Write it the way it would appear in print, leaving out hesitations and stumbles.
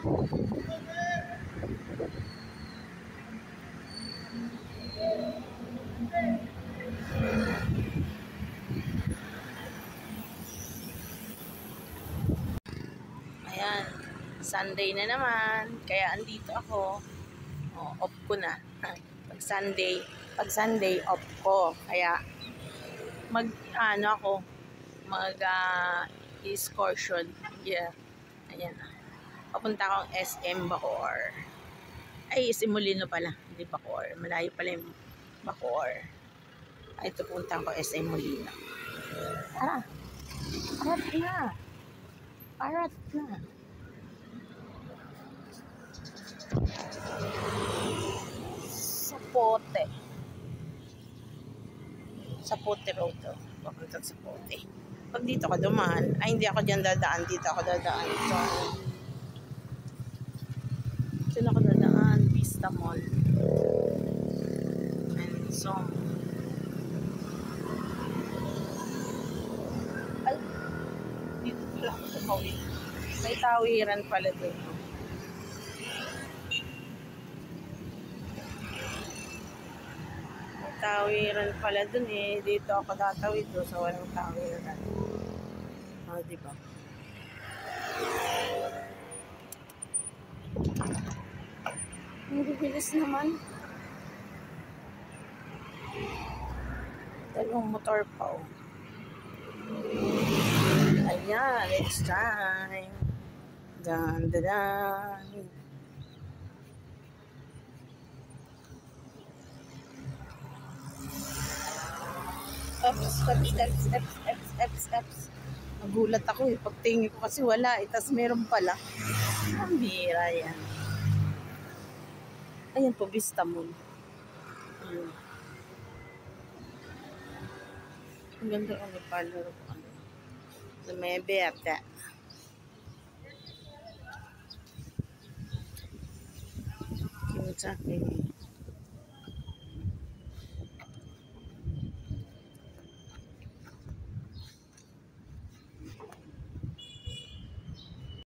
Ayan, Sunday na naman. Kaya andito ako. Oh, off ko na. Pag Sunday off ko. Kaya excursion. Yeah. Ayan. Papunta akong SM Bacoor. Ay, SM Molino pala. Hindi Bacoor. Malayo pala yung Bacoor. Ay, ito punta ko SM Molino. Tara. Arat na. Arat na. Sapote. Sapote road to. Papunta sa Sapote. Pag dito ka dumaan, ay hindi ako dyan dadaan. Dito ako dadaan. Dito ako dadaan. Vista Mall. And so, ay, dito pala ako tumawid. May tawiran pala doon. May tawiran pala doon eh. Dito ako tatawid doon sa walang tawiran. Oh, diba? Ang bibilis naman. Dalawang motor pa oh. Ayan, it's time. Dan, dan, dan. Steps. Nagulat ako eh. Pagtingin ko kasi wala. Itas meron pala. Ang bira yan. Ayan po, Vista Mall. Ang ganda ang napalaro ko. May beta. Kimutsa.